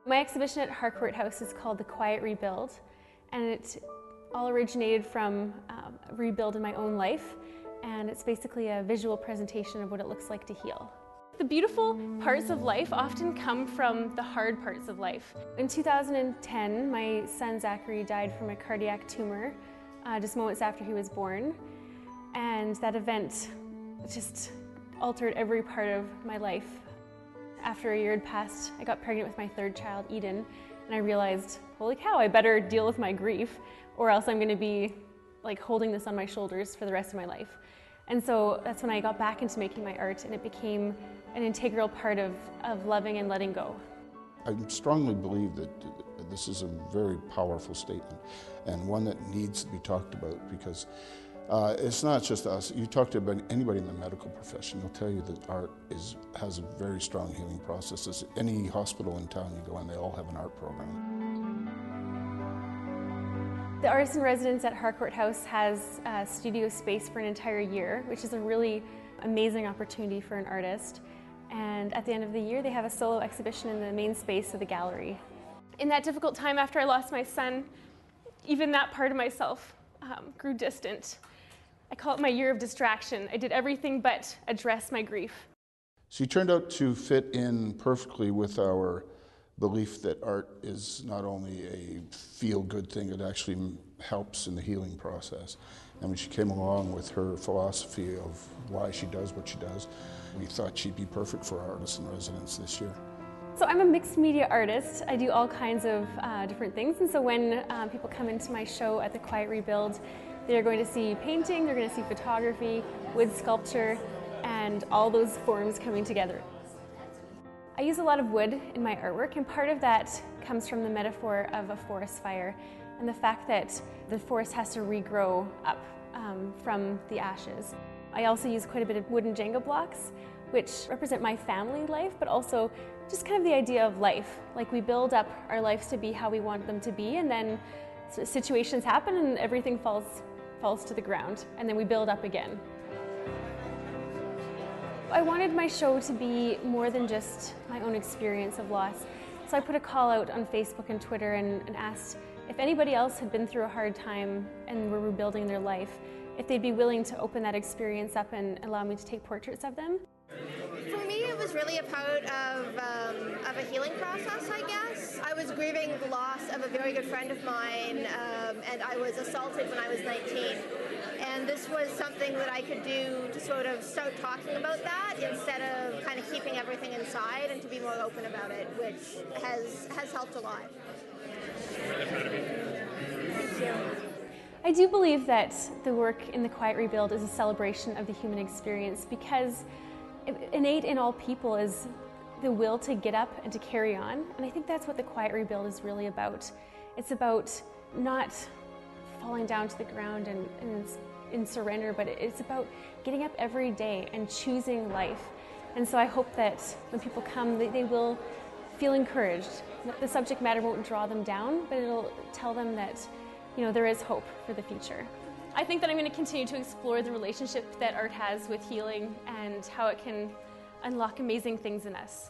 My exhibition at Harcourt House is called The Quiet Rebuild, and it all originated from a rebuild in my own life, and it's basically a visual presentation of what it looks like to heal. The beautiful parts of life often come from the hard parts of life. In 2010, my son Zachary died from a cardiac tumor just moments after he was born, and that event just altered every part of my life. After a year had passed, I got pregnant with my third child, Eden, and I realized, holy cow, I better deal with my grief or else I'm going to be like holding this on my shoulders for the rest of my life. And so that's when I got back into making my art, and it became an integral part of loving and letting go. I strongly believe that this is a very powerful statement and one that needs to be talked about, because it's not just us. You talk to anybody in the medical profession, they'll tell you that art has a very strong healing process. As any hospital in town you go in, they all have an art program. The artist in residence at Harcourt House has studio space for an entire year, which is a really amazing opportunity for an artist. And at the end of the year, they have a solo exhibition in the main space of the gallery. In that difficult time after I lost my son, even that part of myself grew distant. I call it my year of distraction. I did everything but address my grief. She turned out to fit in perfectly with our belief that art is not only a feel-good thing, it actually helps in the healing process. And when she came along with her philosophy of why she does what she does, we thought she'd be perfect for our artist in residence this year. So I'm a mixed media artist. I do all kinds of different things, and so when people come into my show at the Quiet Rebuild, they're going to see painting, they're going to see photography, wood sculpture, and all those forms coming together. I use a lot of wood in my artwork, and part of that comes from the metaphor of a forest fire and the fact that the forest has to regrow up from the ashes. I also use quite a bit of wooden Jenga blocks, which represent my family life, but also just kind of the idea of life. Like, we build up our lives to be how we want them to be, and then situations happen and everything falls to the ground, and then we build up again. I wanted my show to be more than just my own experience of loss, so I put a call out on Facebook and Twitter and asked if anybody else had been through a hard time and were rebuilding their life, if they'd be willing to open that experience up and allow me to take portraits of them. For me, it was really a part of a healing process, I guess. I was grieving the loss of a very good friend of mine, and I was assaulted when I was 19. And this was something that I could do to sort of start talking about that instead of kind of keeping everything inside, and to be more open about it, which has helped a lot. Thank you. I do believe that the work in the Quiet Rebuild is a celebration of the human experience, because innate in all people is the will to get up and to carry on. And I think that's what the Quiet Rebuild is really about. It's about not falling down to the ground and in surrender, but it's about getting up every day and choosing life. And so I hope that when people come, they will feel encouraged. The subject matter won't draw them down, but it'll tell them that, you know, there is hope for the future. I think that I'm going to continue to explore the relationship that art has with healing and how it can unlock amazing things in us.